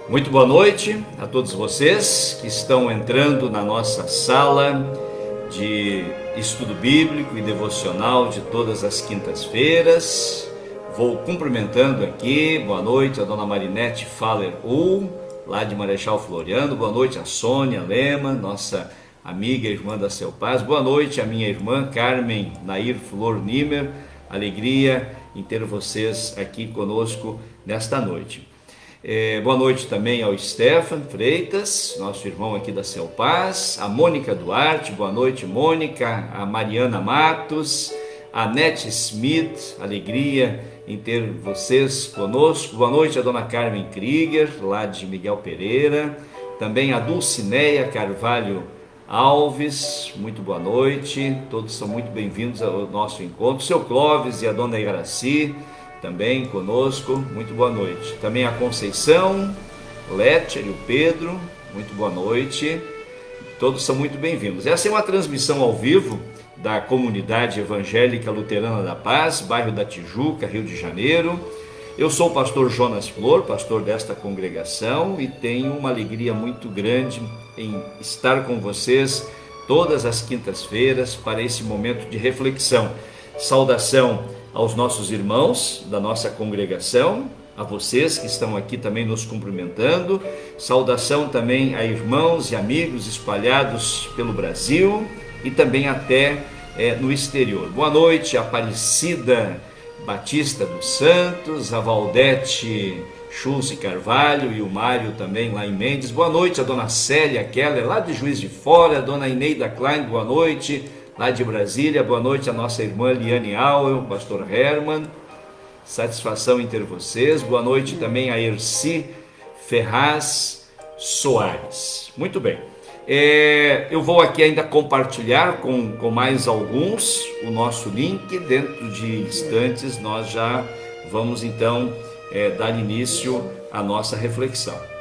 Muito boa noite a todos vocês que estão entrando na nossa sala de estudo bíblico e devocional de todas as quintas-feiras. Vou cumprimentando aqui, boa noite a dona Marinete Faller, lá de Marechal Floriano. Boa noite a Sônia Lema, nossa amiga e irmã da Seu Paz. Boa noite a minha irmã Carmen Nair Flor Nimer. Alegria em ter vocês aqui conosco nesta noite. Boa noite também ao Stefan Freitas, nosso irmão aqui da Seu Paz, a Mônica Duarte, boa noite Mônica, a Mariana Matos, a Nete Smith, alegria em ter vocês conosco. Boa noite a dona Carmen Krieger, lá de Miguel Pereira, também a Dulcineia Carvalho Alves, muito boa noite, todos são muito bem-vindos ao nosso encontro. Seu Clóvis e a dona Iraci também conosco, muito boa noite. Também a Conceição, Letcher e o Pedro, muito boa noite. Todos são muito bem-vindos. Essa é uma transmissão ao vivo da Comunidade Evangélica Luterana da Paz, bairro da Tijuca, Rio de Janeiro. Eu sou o pastor Jonas Flor, pastor desta congregação, e tenho uma alegria muito grande em estar com vocês todas as quintas-feiras para esse momento de reflexão. Saudação aos nossos irmãos da nossa congregação, a vocês que estão aqui também nos cumprimentando. Saudação também a irmãos e amigos espalhados pelo Brasil e também até no exterior. Boa noite, Aparecida Batista dos Santos, a Valdete Schulze Carvalho e o Mário também lá em Mendes. Boa noite a dona Célia Keller, lá de Juiz de Fora, a dona Ineida Klein, boa noite, lá de Brasília. Boa noite a nossa irmã Liane Auel, o pastor Herman, satisfação em ter vocês. Boa noite também a Erci Ferraz Soares. Muito bem, eu vou aqui ainda compartilhar com mais alguns o nosso link. Dentro de instantes nós já vamos então dar início à nossa reflexão.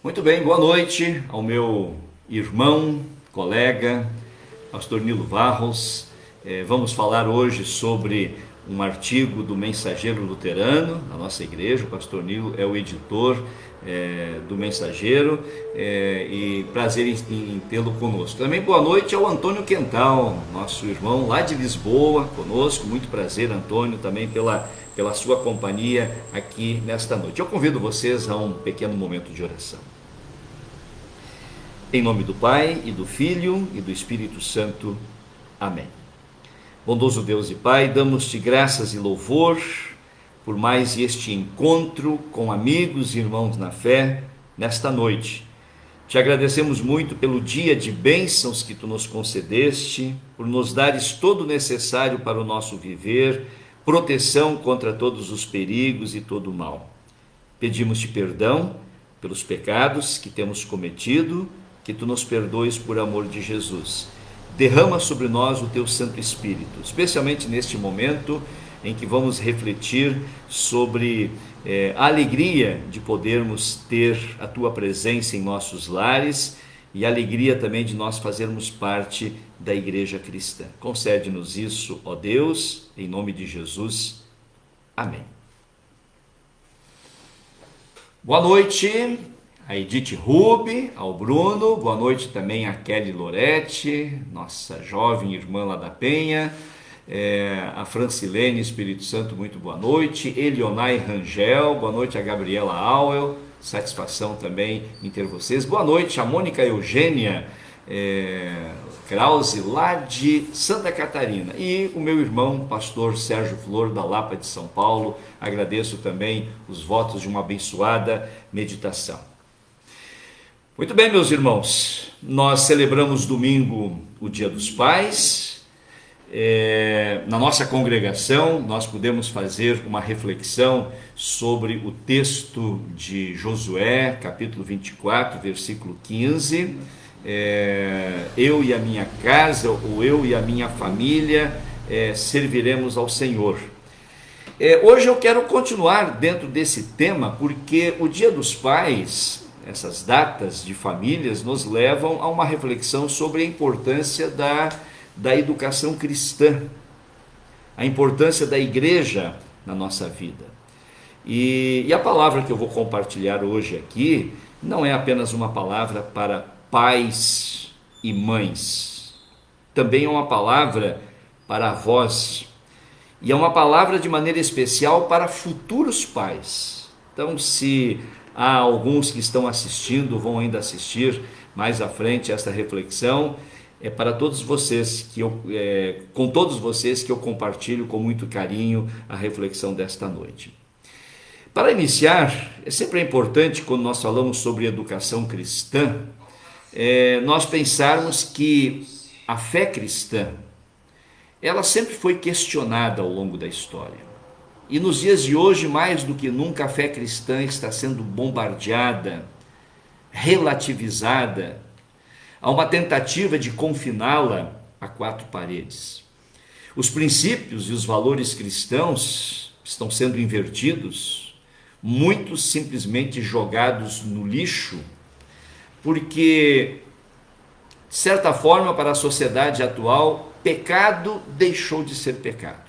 Muito bem, boa noite ao meu irmão, colega, pastor Nilo Barros. Vamos falar hoje sobre um artigo do Mensageiro Luterano, da nossa igreja. O pastor Nilo é o editor do Mensageiro, e prazer em tê-lo conosco. Também boa noite ao Antônio Quental, nosso irmão lá de Lisboa, conosco. Muito prazer, Antônio, também pela sua companhia aqui nesta noite. Eu convido vocês a um pequeno momento de oração. Em nome do Pai, e do Filho, e do Espírito Santo. Amém. Bondoso Deus e Pai, damos-te graças e louvor por mais este encontro com amigos e irmãos na fé nesta noite. Te agradecemos muito pelo dia de bênçãos que tu nos concedeste, por nos dares todo o necessário para o nosso viver, proteção contra todos os perigos e todo o mal. Pedimos-te perdão pelos pecados que temos cometido, que tu nos perdoes por amor de Jesus. Derrama sobre nós o teu Santo Espírito, especialmente neste momento em que vamos refletir sobre a alegria de podermos ter a tua presença em nossos lares e a alegria também de nós fazermos parte da igreja cristã. Concede-nos isso, ó Deus, em nome de Jesus. Amém. Boa noite a Edith Rubi, ao Bruno, boa noite também a Kelly Loretti, nossa jovem irmã lá da Penha, a Francilene Espírito Santo, muito boa noite, Elionai Rangel, boa noite a Gabriela Auel, satisfação também em ter vocês. Boa noite a Mônica Eugênia Krause, lá de Santa Catarina, e o meu irmão pastor Sérgio Flor, da Lapa de São Paulo. Agradeço também os votos de uma abençoada meditação. Muito bem, meus irmãos, nós celebramos domingo o Dia dos Pais. Na nossa congregação nós pudemos fazer uma reflexão sobre o texto de Josué, capítulo 24, versículo 15, eu e a minha casa, ou eu e a minha família, serviremos ao Senhor. Hoje eu quero continuar dentro desse tema, porque o Dia dos Pais, essas datas de famílias, nos levam a uma reflexão sobre a importância da educação cristã, a importância da igreja na nossa vida. E a palavra que eu vou compartilhar hoje aqui não é apenas uma palavra para pais e mães, também é uma palavra para avós, e é uma palavra de maneira especial para futuros pais. Então, se há alguns que estão assistindo, vão ainda assistir mais à frente esta reflexão, é para todos vocês com todos vocês que eu compartilho com muito carinho a reflexão desta noite. Para iniciar, sempre importante, quando nós falamos sobre educação cristã, nós pensarmos que a fé cristã, ela sempre foi questionada ao longo da história. E nos dias de hoje, mais do que nunca, a fé cristã está sendo bombardeada, relativizada, há uma tentativa de confiná-la a quatro paredes. Os princípios e os valores cristãos estão sendo invertidos, muitos simplesmente jogados no lixo, porque, de certa forma, para a sociedade atual, pecado deixou de ser pecado.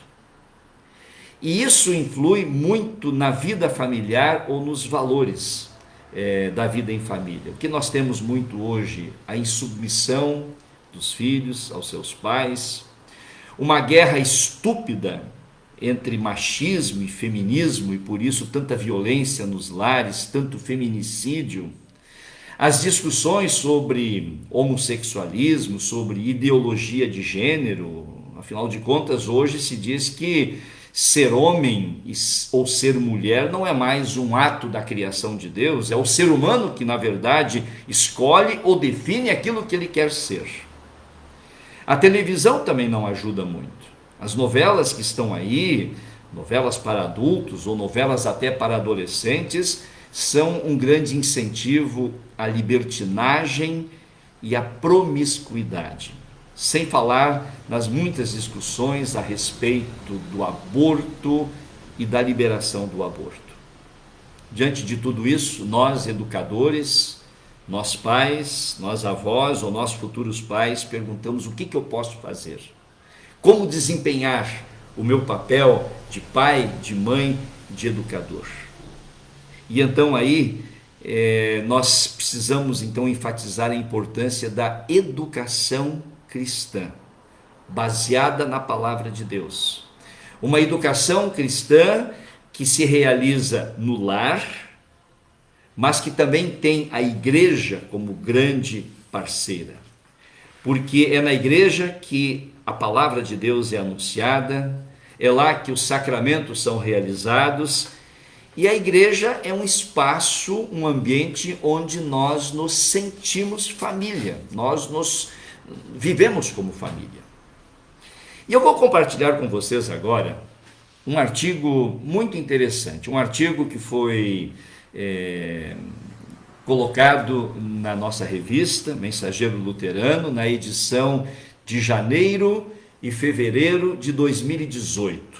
E isso influi muito na vida familiar ou nos valores da vida em família. O que nós temos muito hoje? A insubmissão dos filhos aos seus pais, uma guerra estúpida entre machismo e feminismo, e por isso tanta violência nos lares, tanto feminicídio, as discussões sobre homossexualismo, sobre ideologia de gênero. Afinal de contas, hoje se diz que ser homem ou ser mulher não é mais um ato da criação de Deus, é o ser humano que, na verdade, escolhe ou define aquilo que ele quer ser. A televisão também não ajuda muito. As novelas que estão aí, novelas para adultos ou novelas até para adolescentes, são um grande incentivo à libertinagem e à promiscuidade. Sem falar nas muitas discussões a respeito do aborto e da liberação do aborto. Diante de tudo isso, nós educadores, nós pais, nós avós ou nós futuros pais, perguntamos: o que eu posso fazer? Como desempenhar o meu papel de pai, de mãe, de educador? E então aí nós precisamos então enfatizar a importância da educação cristã, baseada na palavra de Deus. Uma educação cristã que se realiza no lar, mas que também tem a igreja como grande parceira. Porque é na igreja que a palavra de Deus é anunciada, é lá que os sacramentos são realizados, e a igreja é um espaço, um ambiente onde nós nos sentimos família, nós nos vivemos como família. E eu vou compartilhar com vocês agora um artigo muito interessante, um artigo que foi colocado na nossa revista Mensageiro Luterano, na edição de janeiro e fevereiro de 2018.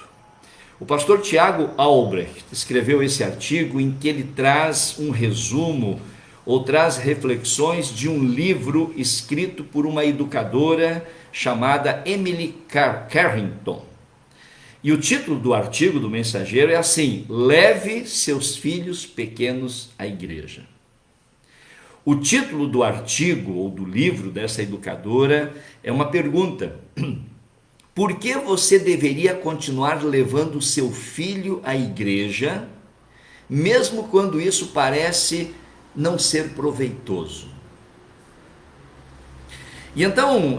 O pastor Tiago Albrecht escreveu esse artigo em que ele traz um resumo ou traz reflexões de um livro escrito por uma educadora chamada Emily Carrington. E o título do artigo do Mensageiro é assim: Leve seus filhos pequenos à igreja. O título do artigo ou do livro dessa educadora é uma pergunta: por que você deveria continuar levando o seu filho à igreja, mesmo quando isso parece não ser proveitoso? E então,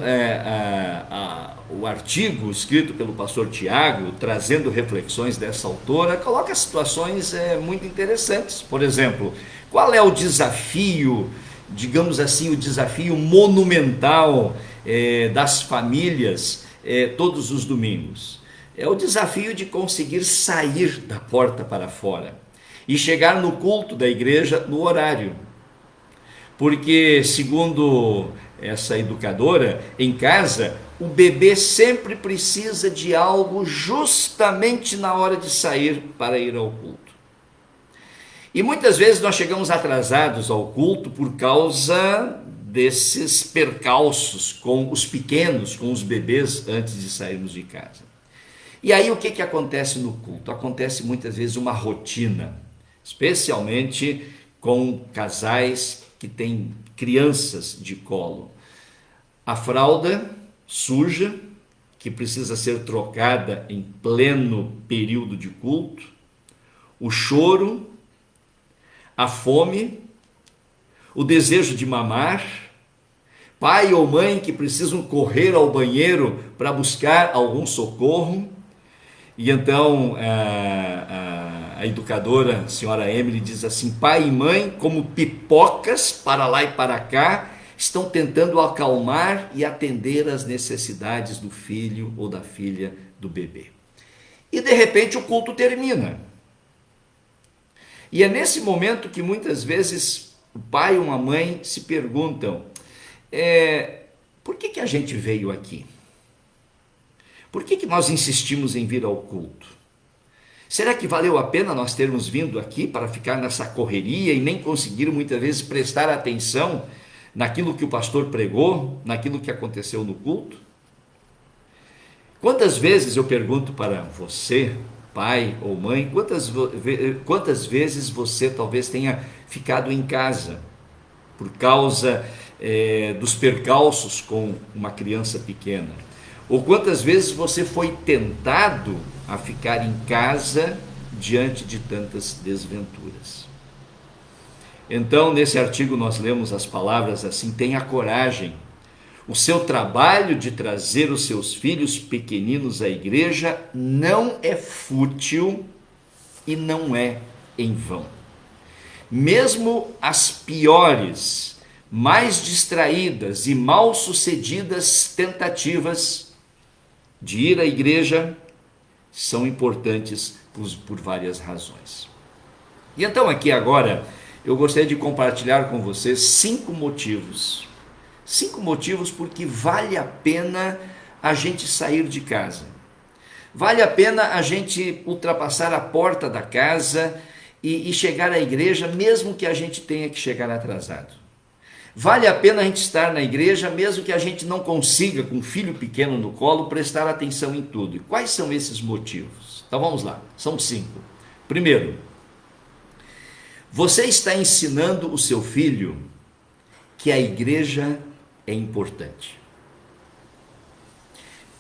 o artigo escrito pelo pastor Tiago, trazendo reflexões dessa autora, coloca situações muito interessantes. Por exemplo, qual é o desafio, digamos assim, o desafio monumental das famílias todos os domingos? É o desafio de conseguir sair da porta para fora e chegar no culto da igreja no horário. Porque, segundo essa educadora, em casa, o bebê sempre precisa de algo justamente na hora de sair para ir ao culto. E muitas vezes nós chegamos atrasados ao culto por causa desses percalços com os pequenos, com os bebês, antes de sairmos de casa. E aí o que acontece no culto? Acontece muitas vezes uma rotina, especialmente com casais que têm crianças de colo. A fralda suja, que precisa ser trocada em pleno período de culto, o choro, a fome, o desejo de mamar, pai ou mãe que precisam correr ao banheiro para buscar algum socorro, e então a educadora, a senhora Emily, diz assim: pai e mãe, como pipocas para lá e para cá, estão tentando acalmar e atender às necessidades do filho ou da filha do bebê. E de repente o culto termina. E é nesse momento que muitas vezes o pai ou a mãe se perguntam: por que a gente veio aqui? Por que nós insistimos em vir ao culto? Será que valeu a pena nós termos vindo aqui para ficar nessa correria e nem conseguir muitas vezes prestar atenção naquilo que o pastor pregou, naquilo que aconteceu no culto? Quantas vezes eu pergunto para você, pai ou mãe, quantas vezes você talvez tenha ficado em casa por causa dos percalços com uma criança pequena? Ou quantas vezes você foi tentado a ficar em casa diante de tantas desventuras? Então, nesse artigo nós lemos as palavras assim: tenha coragem, o seu trabalho de trazer os seus filhos pequeninos à igreja não é fútil e não é em vão. Mesmo as piores, mais distraídas e mal sucedidas tentativas de ir à igreja são importantes por várias razões. E então aqui agora eu gostaria de compartilhar com vocês 5 motivos. 5 motivos porque vale a pena a gente sair de casa. Vale a pena a gente ultrapassar a porta da casa e chegar à igreja, mesmo que a gente tenha que chegar atrasado. Vale a pena a gente estar na igreja, mesmo que a gente não consiga, com um filho pequeno no colo, prestar atenção em tudo. E quais são esses motivos? Então vamos lá, são 5. Primeiro, você está ensinando o seu filho que a igreja é importante.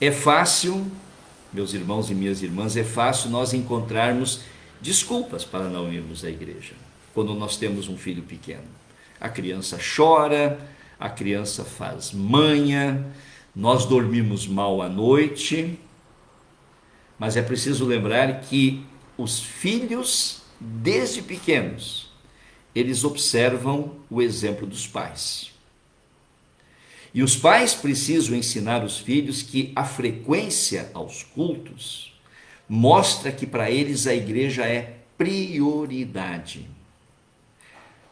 É fácil, meus irmãos e minhas irmãs, é fácil nós encontrarmos desculpas para não irmos à igreja, quando nós temos um filho pequeno. A criança chora, a criança faz manha, nós dormimos mal à noite, mas é preciso lembrar que os filhos, desde pequenos, eles observam o exemplo dos pais. E os pais precisam ensinar os filhos que a frequência aos cultos mostra que para eles a igreja é prioridade.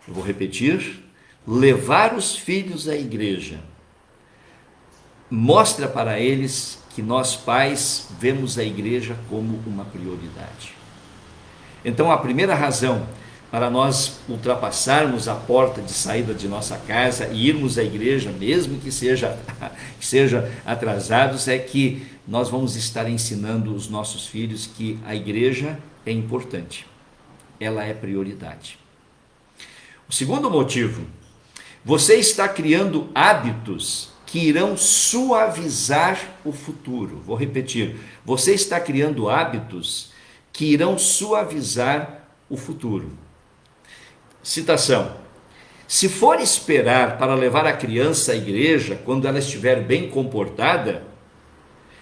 Eu vou repetir: levar os filhos à igreja mostra para eles que nós pais vemos a igreja como uma prioridade. Então a primeira razão para nós ultrapassarmos a porta de saída de nossa casa e irmos à igreja, mesmo que seja atrasados, é que nós vamos estar ensinando os nossos filhos que a igreja é importante, ela é prioridade. O segundo motivo: você está criando hábitos que irão suavizar o futuro. Vou repetir: você está criando hábitos que irão suavizar o futuro. Citação: se for esperar para levar a criança à igreja quando ela estiver bem comportada,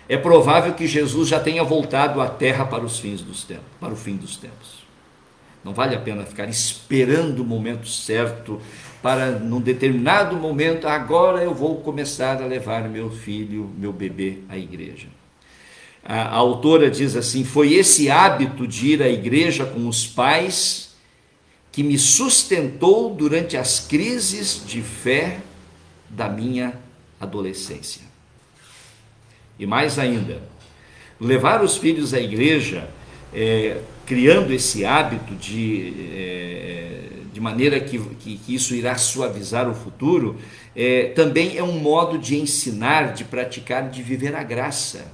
é provável que Jesus já tenha voltado à terra para o fim dos tempos. Não vale a pena ficar esperando o momento certo para, num determinado momento, agora eu vou começar a levar meu filho, meu bebê à igreja. A autora diz assim: foi esse hábito de ir à igreja com os pais que me sustentou durante as crises de fé da minha adolescência. E mais ainda, levar os filhos à igreja, criando esse hábito de maneira que isso irá suavizar o futuro, também é um modo de ensinar, de praticar, de viver a graça.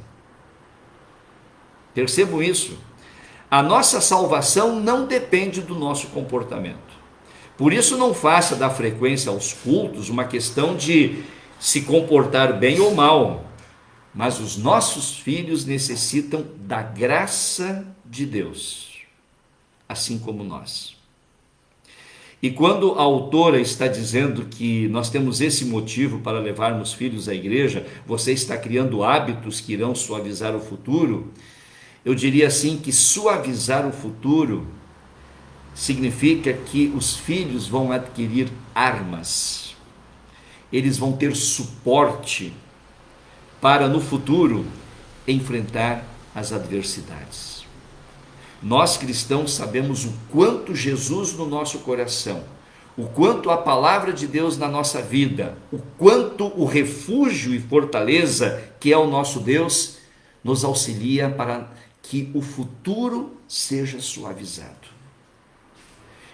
Percebam isso. A nossa salvação não depende do nosso comportamento. Por isso, não faça da frequência aos cultos uma questão de se comportar bem ou mal, mas os nossos filhos necessitam da graça de Deus, assim como nós. E quando a autora está dizendo que nós temos esse motivo para levarmos filhos à igreja, você está criando hábitos que irão suavizar o futuro, eu diria assim que suavizar o futuro significa que os filhos vão adquirir armas, eles vão ter suporte para no futuro enfrentar as adversidades. Nós cristãos sabemos o quanto Jesus no nosso coração, o quanto a palavra de Deus na nossa vida, o quanto o refúgio e fortaleza que é o nosso Deus nos auxilia para que o futuro seja suavizado.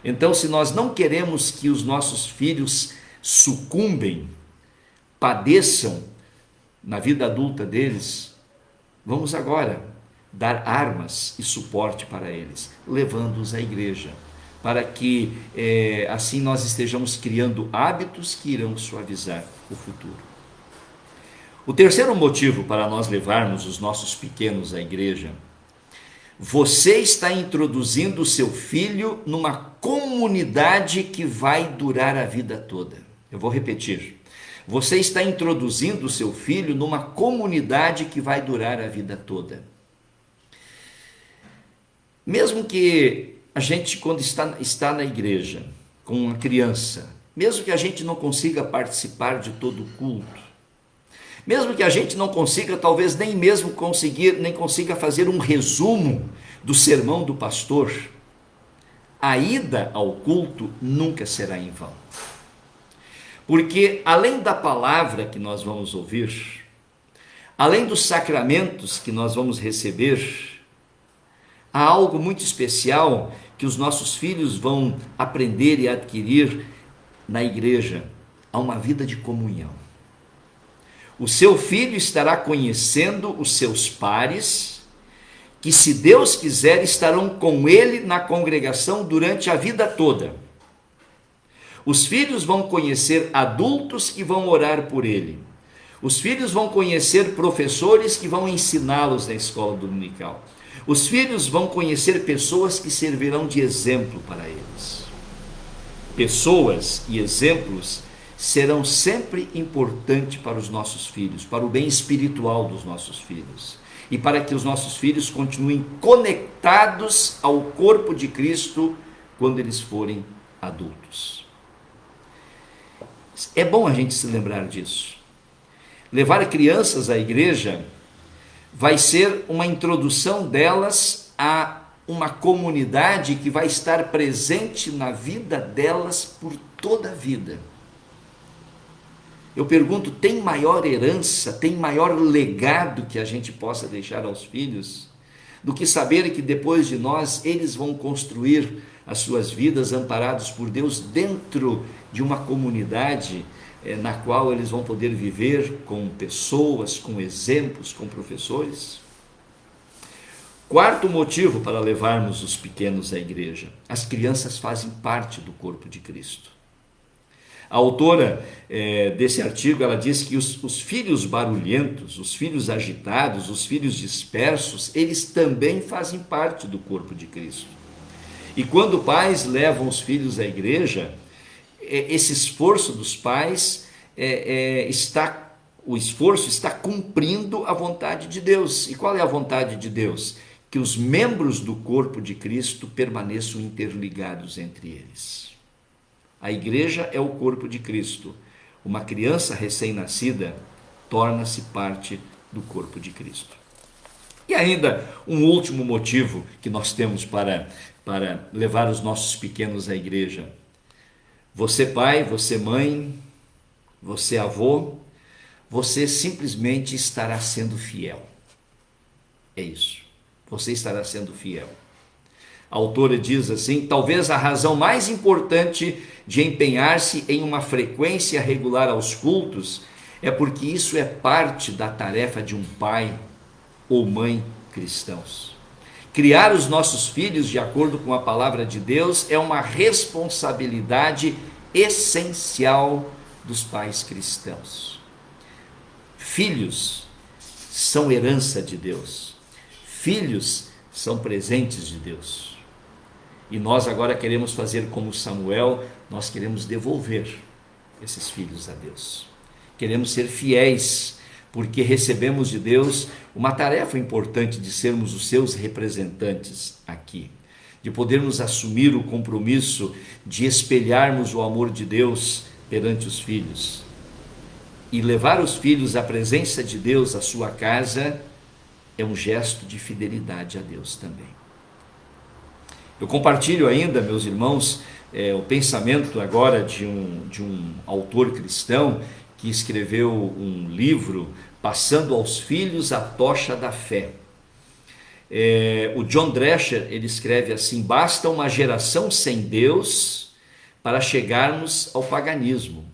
Então, se nós não queremos que os nossos filhos sucumbem, padeçam na vida adulta deles, vamos agora dar armas e suporte para eles, levando-os à igreja, para que assim nós estejamos criando hábitos que irão suavizar o futuro. O terceiro motivo para nós levarmos os nossos pequenos à igreja: você está introduzindo o seu filho numa comunidade que vai durar a vida toda. Eu vou repetir. Você está introduzindo o seu filho numa comunidade que vai durar a vida toda. Mesmo que a gente, quando está na igreja com uma criança, mesmo que a gente não consiga participar de todo o culto, mesmo que a gente não consiga, talvez nem consiga fazer um resumo do sermão do pastor, a ida ao culto nunca será em vão. Porque além da palavra que nós vamos ouvir, além dos sacramentos que nós vamos receber, há algo muito especial que os nossos filhos vão aprender e adquirir na igreja: há uma vida de comunhão. O seu filho estará conhecendo os seus pares, que, se Deus quiser, estarão com ele na congregação durante a vida toda. Os filhos vão conhecer adultos que vão orar por ele. Os filhos vão conhecer professores que vão ensiná-los na escola dominical. Os filhos vão conhecer pessoas que servirão de exemplo para eles. Pessoas e exemplos serão sempre importantes para os nossos filhos, para o bem espiritual dos nossos filhos, e para que os nossos filhos continuem conectados ao corpo de Cristo quando eles forem adultos. É bom a gente se lembrar disso. Levar crianças à igreja vai ser uma introdução delas a uma comunidade que vai estar presente na vida delas por toda a vida. Eu pergunto, tem maior herança, tem maior legado que a gente possa deixar aos filhos do que saber que depois de nós eles vão construir as suas vidas amparados por Deus dentro de uma comunidade na qual eles vão poder viver com pessoas, com exemplos, com professores? Quarto motivo para levarmos os pequenos à igreja: as crianças fazem parte do corpo de Cristo. A autora desse artigo, ela diz que os filhos barulhentos, os filhos agitados, os filhos dispersos, eles também fazem parte do corpo de Cristo. E quando pais levam os filhos à igreja, esse esforço dos pais o esforço está cumprindo a vontade de Deus. E qual é a vontade de Deus? Que os membros do corpo de Cristo permaneçam interligados entre eles. A igreja é o corpo de Cristo. Uma criança recém-nascida torna-se parte do corpo de Cristo. E ainda um último motivo que nós temos para levar os nossos pequenos à igreja. Você pai, você mãe, você é avô, você simplesmente estará sendo fiel. É isso. Você estará sendo fiel. A autora diz assim: talvez a razão mais importante de empenhar-se em uma frequência regular aos cultos é porque isso é parte da tarefa de um pai ou mãe cristãos. Criar os nossos filhos de acordo com a palavra de Deus é uma responsabilidade essencial dos pais cristãos. Filhos são herança de Deus. Filhos são presentes de Deus. E nós agora queremos fazer como Samuel, nós queremos devolver esses filhos a Deus. Queremos ser fiéis, porque recebemos de Deus uma tarefa importante de sermos os seus representantes aqui, de podermos assumir o compromisso de espelharmos o amor de Deus perante os filhos e levar os filhos à presença de Deus, à sua casa, é um gesto de fidelidade a Deus também. Eu compartilho ainda, meus irmãos, o pensamento agora de um autor cristão que escreveu um livro passando aos filhos a tocha da fé. O John Drescher, ele escreve assim: basta uma geração sem Deus para chegarmos ao paganismo.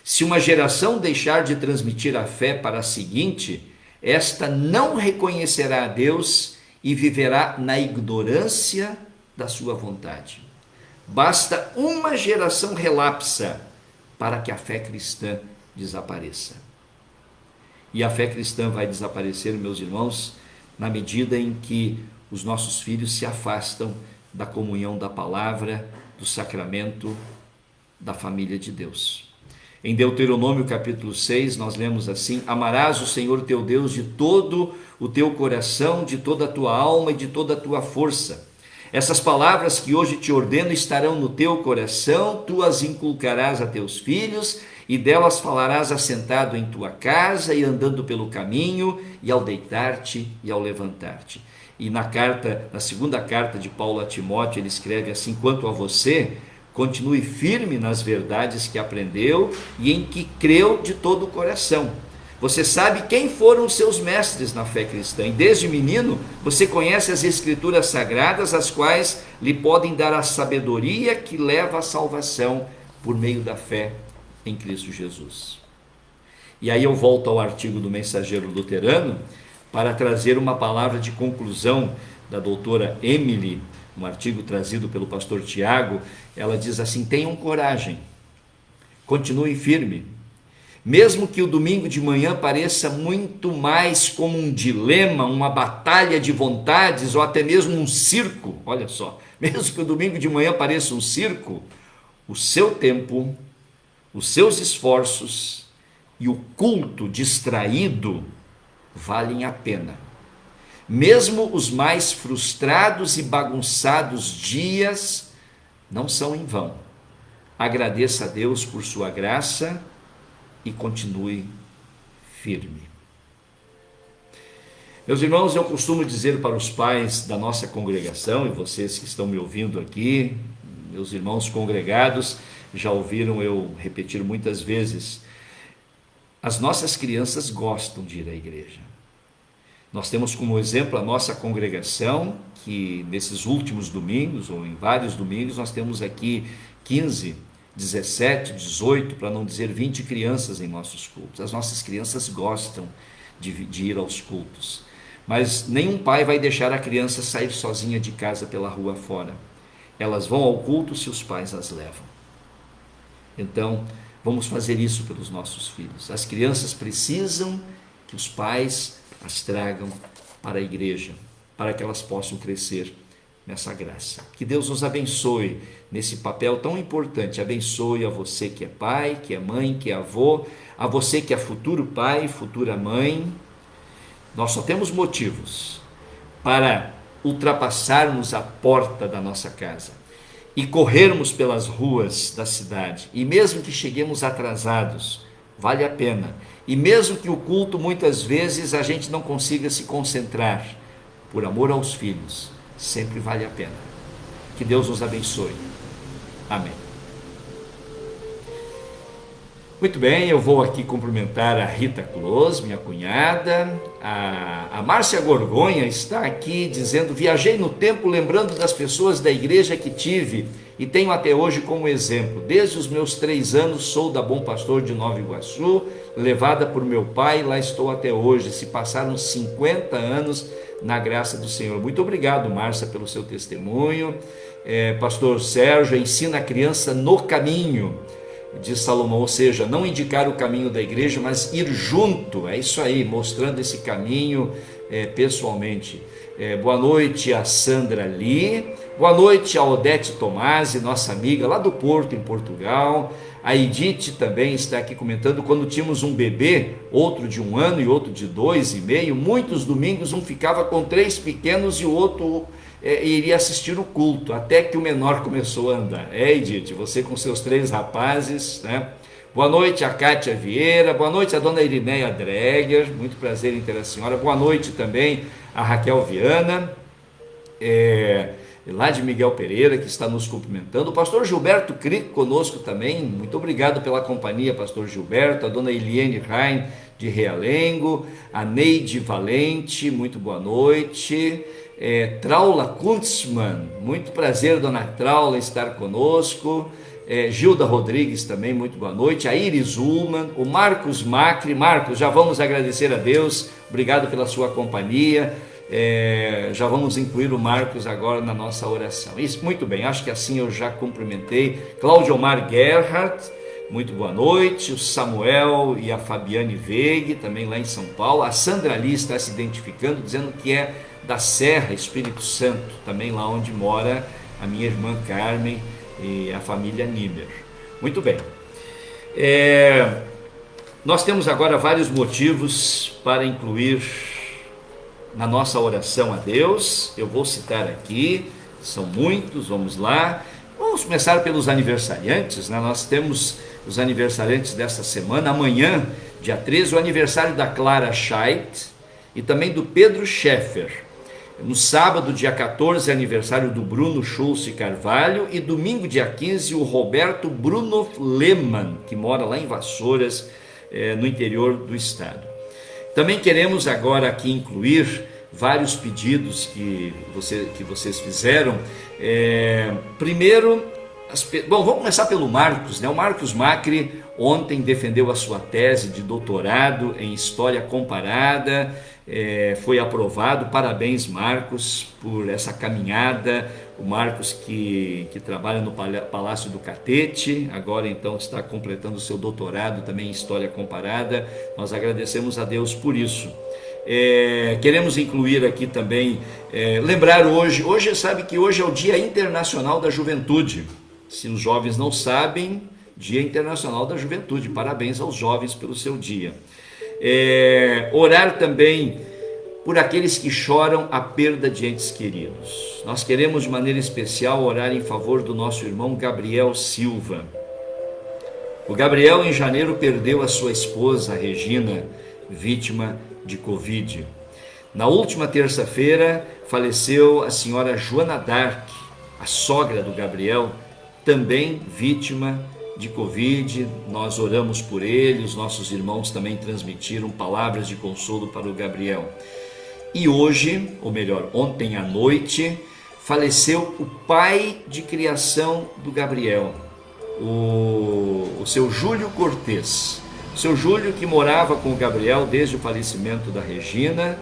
Se uma geração deixar de transmitir a fé para a seguinte, esta não reconhecerá a Deus e viverá na ignorância da sua vontade. Basta uma geração relapsa para que a fé cristã desapareça. E a fé cristã vai desaparecer, meus irmãos, na medida em que os nossos filhos se afastam da comunhão da palavra, do sacramento, da família de Deus. Em Deuteronômio capítulo 6, nós lemos assim: amarás o Senhor teu Deus de todo o teu coração, de toda a tua alma e de toda a tua força. Essas palavras que hoje te ordeno estarão no teu coração, tu as inculcarás a teus filhos, e delas falarás assentado em tua casa e andando pelo caminho, e ao deitar-te e ao levantar-te. E na segunda carta de Paulo a Timóteo, ele escreve assim: quanto a você, continue firme nas verdades que aprendeu e em que creu de todo o coração. Você sabe quem foram os seus mestres na fé cristã, e desde menino você conhece as escrituras sagradas, as quais lhe podem dar a sabedoria que leva à salvação por meio da fé em Cristo Jesus. E aí eu volto ao artigo do Mensageiro Luterano para trazer uma palavra de conclusão da doutora Emily, um artigo trazido pelo pastor Tiago. Ela diz assim: tenham coragem, continue firme. Mesmo que o domingo de manhã pareça muito mais como um dilema, uma batalha de vontades ou até mesmo um circo, olha só, mesmo que o domingo de manhã pareça um circo, o seu tempo, os seus esforços e o culto distraído valem a pena. Mesmo os mais frustrados e bagunçados dias não são em vão. Agradeça a Deus por sua graça e continue firme. Meus irmãos, eu costumo dizer para os pais da nossa congregação, e vocês que estão me ouvindo aqui, meus irmãos congregados, já ouviram eu repetir muitas vezes: as nossas crianças gostam de ir à igreja. Nós temos como exemplo a nossa congregação, que nesses últimos domingos, ou em vários domingos, nós temos aqui 15, 17, 18, para não dizer 20 crianças em nossos cultos. As nossas crianças gostam de ir aos cultos, mas nenhum pai vai deixar a criança sair sozinha de casa pela rua fora. Elas vão ao culto se os pais as levam. Então, vamos fazer isso pelos nossos filhos. As crianças precisam que os pais as tragam para a igreja, para que elas possam crescer nessa graça. Que Deus nos abençoe nesse papel tão importante. Abençoe a você que é pai, que é mãe, que é avô, a você que é futuro pai, futura mãe. Nós só temos motivos para ultrapassarmos a porta da nossa casa e corrermos pelas ruas da cidade, e mesmo que cheguemos atrasados, vale a pena. E mesmo que o culto muitas vezes a gente não consiga se concentrar, por amor aos filhos, sempre vale a pena. Que Deus nos abençoe. Amém. Muito bem, eu vou aqui cumprimentar a Rita Close, minha cunhada. A Márcia Gorgonha está aqui dizendo: viajei no tempo lembrando das pessoas da igreja que tive e tenho até hoje como exemplo. Desde os meus 3 anos sou da Bom Pastor de Nova Iguaçu, levada por meu pai, lá estou até hoje. Se passaram 50 anos na graça do Senhor. Muito obrigado, Márcia, pelo seu testemunho. Pastor Sérgio, ensina a criança no caminho de Salomão, ou seja, não indicar o caminho da igreja, mas ir junto, é isso aí, mostrando esse caminho pessoalmente. Boa noite a Sandra Lee, boa noite a Odete Tomasi, nossa amiga lá do Porto, em Portugal. A Edith também está aqui comentando: quando tínhamos um bebê, outro de 1 ano e outro de 2,5, muitos domingos um ficava com 3 pequenos e o outro iria assistir o culto, até que o menor começou a andar. Edith, você com seus 3 rapazes, né? Boa noite a Kátia Vieira, boa noite a dona Irineia Dreger, muito prazer em ter a senhora. Boa noite também a Raquel Viana, lá de Miguel Pereira, que está nos cumprimentando. O pastor Gilberto Crico conosco também, muito obrigado pela companhia, pastor Gilberto. A dona Eliane Rain de Realengo, a Neide Valente, muito boa noite. Traula Kuntzmann, muito prazer, dona Traula, estar conosco. Gilda Rodrigues também, muito boa noite. A Iris Ullmann, o Marcos Macri. Marcos, já vamos agradecer a Deus, obrigado pela sua companhia. Já vamos incluir o Marcos agora na nossa oração. Isso, muito bem, acho que assim eu já cumprimentei. Cláudio Omar Gerhardt, muito boa noite. O Samuel e a Fabiane Veig, também lá em São Paulo. A Sandra Lee está se identificando, dizendo que é da Serra, Espírito Santo, também lá onde mora a minha irmã Carmen e a família Nimer. Muito bem. Nós temos agora vários motivos para incluir na nossa oração a Deus. Eu vou citar aqui, são muitos, vamos lá. Vamos começar pelos aniversariantes, né? Nós temos os aniversariantes desta semana. Amanhã, dia 13, o aniversário da Clara Scheidt e também do Pedro Scheffer. No sábado, dia 14, é aniversário do Bruno Schulze Carvalho, e domingo, dia 15, o Roberto Bruno Lehmann, que mora lá em Vassouras, no interior do estado. Também queremos agora aqui incluir vários pedidos que vocês fizeram. Primeiro, vamos começar pelo Marcos, né? O Marcos Macri ontem defendeu a sua tese de doutorado em História Comparada, foi aprovado. Parabéns, Marcos, por essa caminhada. O Marcos que trabalha no Palácio do Catete, agora então está completando o seu doutorado também em História Comparada. Nós agradecemos a Deus por isso. Queremos incluir aqui também, lembrar hoje sabe que hoje é o Dia Internacional da Juventude. Se os jovens não sabem, Dia Internacional da Juventude, parabéns aos jovens pelo seu dia. Orar também por aqueles que choram a perda de entes queridos. Nós queremos de maneira especial orar em favor do nosso irmão Gabriel Silva. O Gabriel em janeiro perdeu a sua esposa, a Regina, vítima de Covid. Na última terça-feira faleceu a senhora Joana Dark, a sogra do Gabriel, também vítima de Covid. Nós oramos por ele, os nossos irmãos também transmitiram palavras de consolo para o Gabriel. E hoje, ou melhor, ontem à noite, faleceu o pai de criação do Gabriel, o seu Júlio Cortez. O seu Júlio, que morava com o Gabriel desde o falecimento da Regina,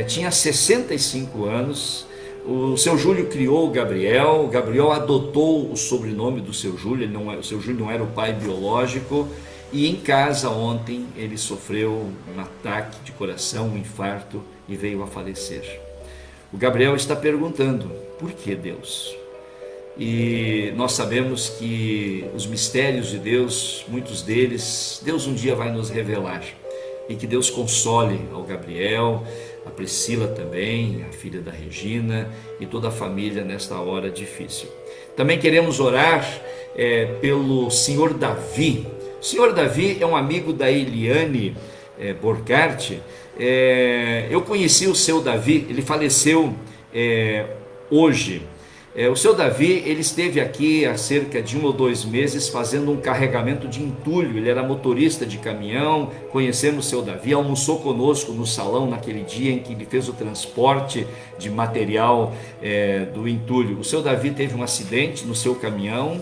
tinha 65 anos. O seu Júlio criou o Gabriel adotou o sobrenome do seu Júlio, o seu Júlio não era o pai biológico, e em casa ontem ele sofreu um ataque de coração, um infarto, e veio a falecer. O Gabriel está perguntando: por que Deus? E nós sabemos que os mistérios de Deus, muitos deles, Deus um dia vai nos revelar, e que Deus console ao Gabriel, a Priscila também, a filha da Regina, e toda a família nesta hora difícil. Também queremos orar pelo senhor Davi. O senhor Davi é um amigo da Eliane Borcart. Eu conheci o seu Davi, ele faleceu hoje. O seu Davi, ele esteve aqui há cerca de 1 ou 2 meses fazendo um carregamento de entulho. Ele era motorista de caminhão. Conhecemos o seu Davi, almoçou conosco no salão naquele dia em que ele fez o transporte de material do entulho. O seu Davi teve um acidente no seu caminhão,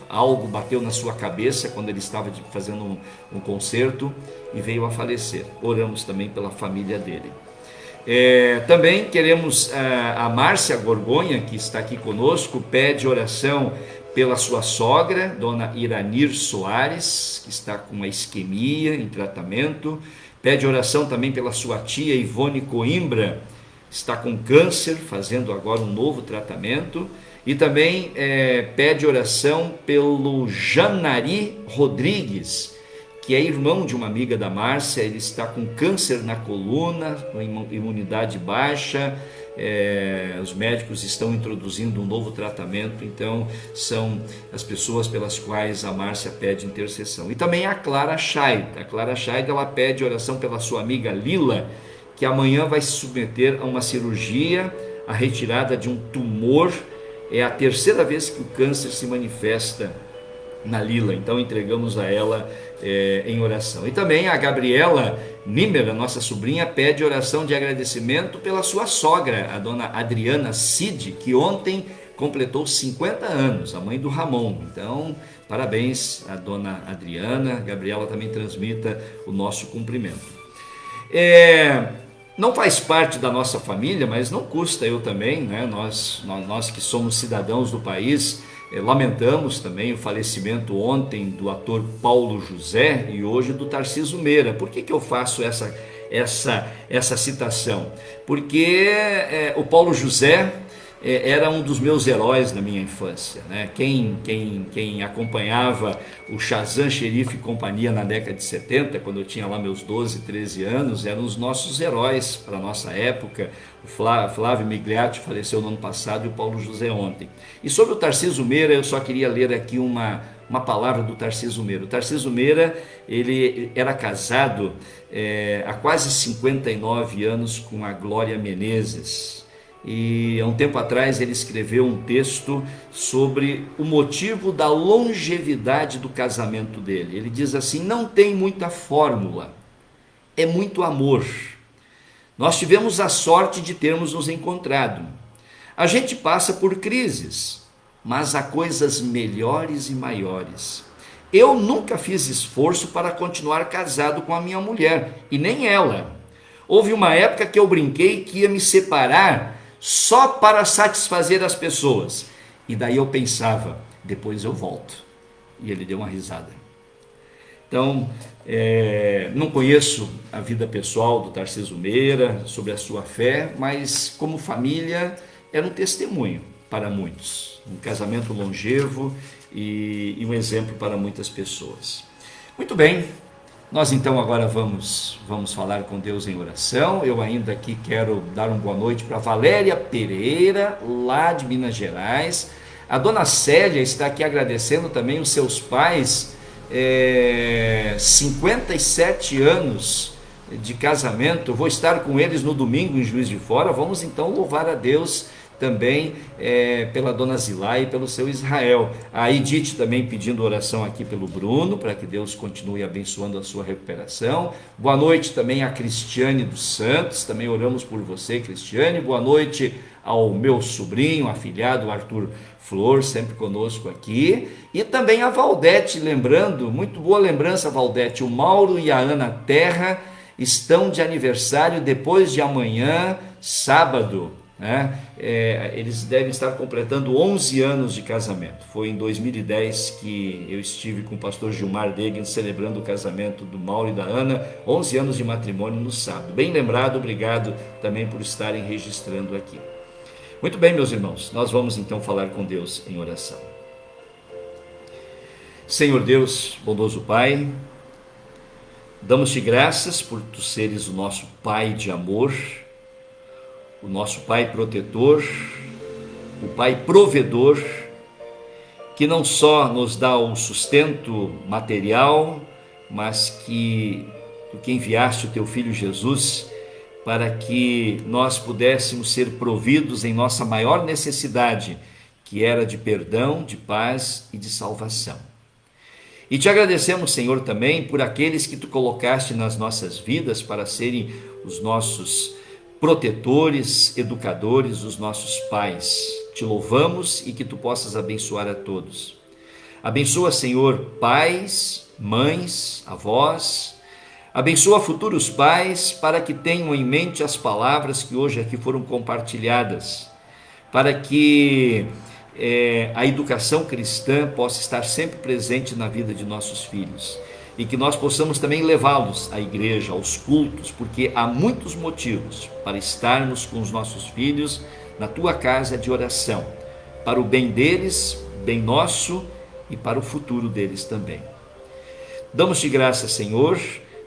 algo bateu na sua cabeça quando ele estava fazendo um concerto e veio a falecer. Oramos também pela família dele. Também queremos a Márcia Gorgonha, que está aqui conosco, pede oração pela sua sogra, dona Iranir Soares, que está com uma isquemia em tratamento. Pede oração também pela sua tia Ivone Coimbra, que está com câncer, fazendo agora um novo tratamento. E também pede oração pelo Janari Rodrigues, que é irmão de uma amiga da Márcia. Ele está com câncer na coluna, com imunidade baixa. Os médicos estão introduzindo um novo tratamento, então são as pessoas pelas quais a Márcia pede intercessão. E também a Clara Scheid. A Clara Scheid, ela pede oração pela sua amiga Lila, que amanhã vai se submeter a uma cirurgia, a retirada de um tumor. É a terceira vez que o câncer se manifesta na Lila, então entregamos a ela em oração. E também a Gabriela Nimer, a nossa sobrinha, pede oração de agradecimento pela sua sogra, a dona Adriana Cid, que ontem completou 50 anos, a mãe do Ramon. Então, parabéns à dona Adriana. Gabriela também transmita o nosso cumprimento. Não faz parte da nossa família, mas não custa eu também, né? Nós que somos cidadãos do país, lamentamos também o falecimento ontem do ator Paulo José e hoje do Tarcísio Meira. Por que eu faço essa citação? Porque o Paulo José era um dos meus heróis na minha infância, né? Quem acompanhava o Shazam, Xerife e companhia na década de 70, quando eu tinha lá meus 12, 13 anos, eram os nossos heróis para a nossa época. O Flávio Migliatti faleceu no ano passado e o Paulo José ontem. E sobre o Tarcísio Meira, eu só queria ler aqui uma palavra do Tarcísio Meira. O Tarcísio Meira, ele era casado há quase 59 anos com a Glória Menezes. E há um tempo atrás ele escreveu um texto sobre o motivo da longevidade do casamento dele. Ele diz assim: não tem muita fórmula, é muito amor. Nós tivemos a sorte de termos nos encontrado. A gente passa por crises, mas há coisas melhores e maiores. Eu nunca fiz esforço para continuar casado com a minha mulher, e nem ela. Houve uma época que eu brinquei que ia me separar só para satisfazer as pessoas. E daí eu pensava, depois eu volto. E ele deu uma risada. Então, não conheço a vida pessoal do Tarcísio Meira, sobre a sua fé, mas como família era um testemunho para muitos. Um casamento longevo e um exemplo para muitas pessoas. Muito bem. Nós então agora vamos falar com Deus em oração. Eu ainda aqui quero dar uma boa noite para Valéria Pereira, lá de Minas Gerais. A dona Célia está aqui agradecendo também os seus pais, 57 anos de casamento. Vou estar com eles no domingo em Juiz de Fora. Vamos então louvar a Deus também pela dona Zilá e pelo seu Israel. A Edith também pedindo oração aqui pelo Bruno, para que Deus continue abençoando a sua recuperação. Boa noite também a Cristiane dos Santos, também oramos por você, Cristiane. Boa noite ao meu sobrinho, afilhado Arthur Flor, sempre conosco aqui. E também a Valdete, lembrando, muito boa lembrança, Valdete, o Mauro e a Ana Terra estão de aniversário depois de amanhã, sábado. Eles devem estar completando 11 anos de casamento. Foi em 2010 que eu estive com o pastor Gilmar Degen celebrando o casamento do Mauro e da Ana, 11 anos de matrimônio no sábado. Bem lembrado, obrigado também por estarem registrando aqui. Muito bem, meus irmãos, nós vamos então falar com Deus em oração. Senhor Deus, bondoso Pai, damos-te graças por tu seres o nosso Pai de amor, o nosso Pai protetor, o Pai provedor, que não só nos dá o sustento material, mas que enviaste o teu Filho Jesus para que nós pudéssemos ser providos em nossa maior necessidade, que era de perdão, de paz e de salvação. E te agradecemos, Senhor, também por aqueles que tu colocaste nas nossas vidas para serem os nossos protetores, educadores, os nossos pais. Te louvamos e que tu possas abençoar a todos. Abençoa, Senhor, pais, mães, avós. Abençoa futuros pais para que tenham em mente as palavras que hoje aqui foram compartilhadas, para que a educação cristã possa estar sempre presente na vida de nossos filhos e que nós possamos também levá-los à igreja, aos cultos, porque há muitos motivos para estarmos com os nossos filhos na tua casa de oração, para o bem deles, bem nosso e para o futuro deles também. Damos-te graças, Senhor,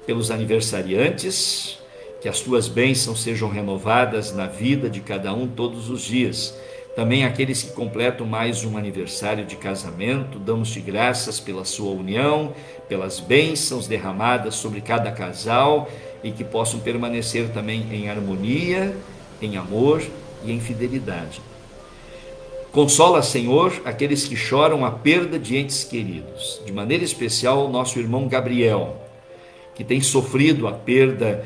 pelos aniversariantes, que as tuas bênçãos sejam renovadas na vida de cada um todos os dias. Também aqueles que completam mais um aniversário de casamento, damos-te graças pela sua união, pelas bênçãos derramadas sobre cada casal e que possam permanecer também em harmonia, em amor e em fidelidade. Consola, Senhor, aqueles que choram a perda de entes queridos, de maneira especial o nosso irmão Gabriel, que tem sofrido a perda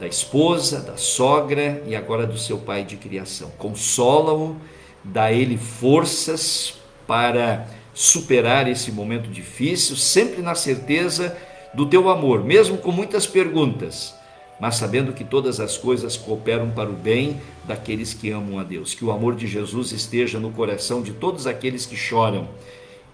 da esposa, da sogra e agora do seu pai de criação. Consola-o, dá a ele forças para superar esse momento difícil, sempre na certeza do teu amor, mesmo com muitas perguntas, mas sabendo que todas as coisas cooperam para o bem daqueles que amam a Deus. Que o amor de Jesus esteja no coração de todos aqueles que choram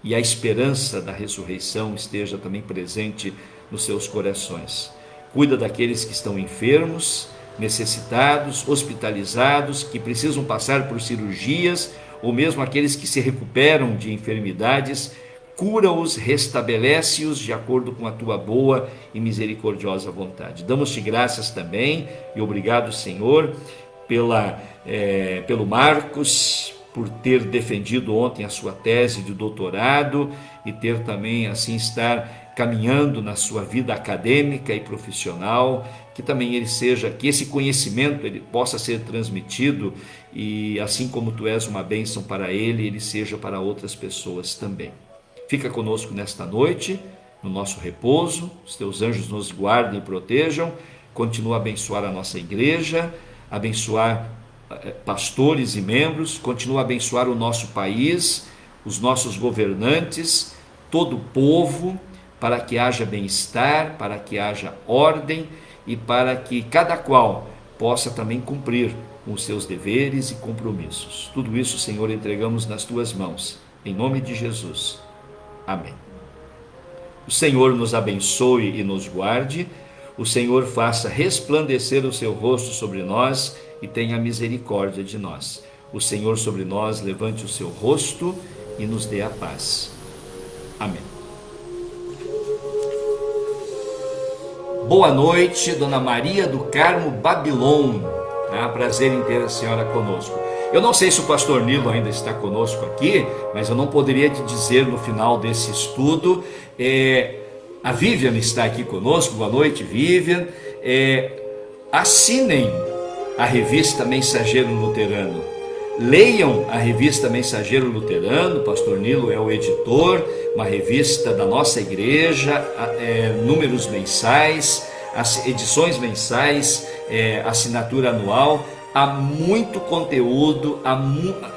e a esperança da ressurreição esteja também presente nos seus corações. Cuida daqueles que estão enfermos, necessitados, hospitalizados, que precisam passar por cirurgias, ou mesmo aqueles que se recuperam de enfermidades. Cura-os, restabelece-os de acordo com a tua boa e misericordiosa vontade. Damos-te graças também e obrigado, Senhor, pelo Marcos, por ter defendido ontem a sua tese de doutorado e ter também assim estar caminhando na sua vida acadêmica e profissional, que também que esse conhecimento ele possa ser transmitido e assim como tu és uma bênção para ele seja para outras pessoas também. Fica conosco nesta noite, no nosso repouso, os teus anjos nos guardem e protejam, continua a abençoar a nossa igreja, abençoar pastores e membros, continua a abençoar o nosso país, os nossos governantes, todo o povo, para que haja bem-estar, para que haja ordem e para que cada qual possa também cumprir com os seus deveres e compromissos. Tudo isso, Senhor, entregamos nas tuas mãos, em nome de Jesus. Amém. O Senhor nos abençoe e nos guarde, o Senhor faça resplandecer o seu rosto sobre nós e tenha misericórdia de nós. O Senhor sobre nós levante o seu rosto e nos dê a paz. Amém. Boa noite, Dona Maria do Carmo Babilon. Prazer em ter a senhora conosco. Eu não sei se o pastor Nilo ainda está conosco aqui, mas eu não poderia te dizer no final desse estudo. A Vivian está aqui conosco. Boa noite, Vivian. Assinem a revista Mensageiro Luterano. Leiam a revista Mensageiro Luterano, o pastor Nilo é o editor, uma revista da nossa igreja, números mensais, as edições mensais, assinatura anual. Há muito conteúdo,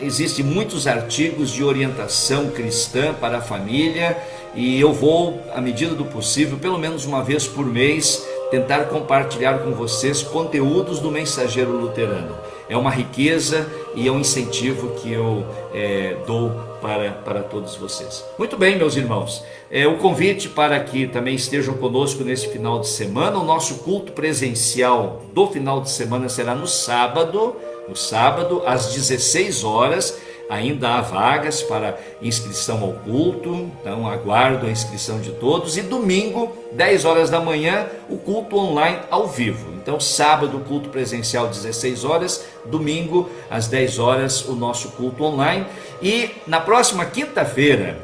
existem muitos artigos de orientação cristã para a família e eu vou, à medida do possível, pelo menos uma vez por mês, tentar compartilhar com vocês conteúdos do Mensageiro Luterano. É uma riqueza e é um incentivo que eu dou para todos vocês. Muito bem, meus irmãos, o convite para que também estejam conosco nesse final de semana. O nosso culto presencial do final de semana será no sábado às 16 horas. Ainda há vagas para inscrição ao culto, então aguardo a inscrição de todos. E domingo, 10 horas da manhã, o culto online ao vivo. Então sábado, o culto presencial 16 horas, domingo às 10 horas, o nosso culto online. E na próxima quinta-feira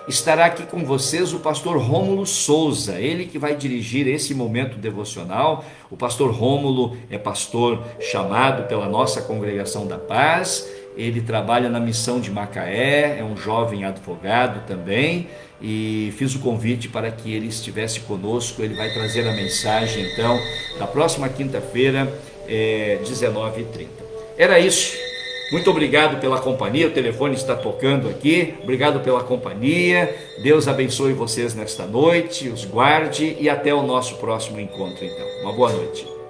estará aqui com vocês o pastor Rômulo Souza, ele que vai dirigir esse momento devocional. O pastor Rômulo é pastor chamado pela nossa Congregação da Paz Ele trabalha na missão de Macaé, é um jovem advogado também, e fiz o convite para que ele estivesse conosco. Ele vai trazer a mensagem então da próxima quinta-feira, 19h30. Era isso. Muito obrigado pela companhia. O telefone está tocando aqui. Obrigado pela companhia. Deus abençoe vocês nesta noite, os guarde, e até o nosso próximo encontro então. Uma boa noite.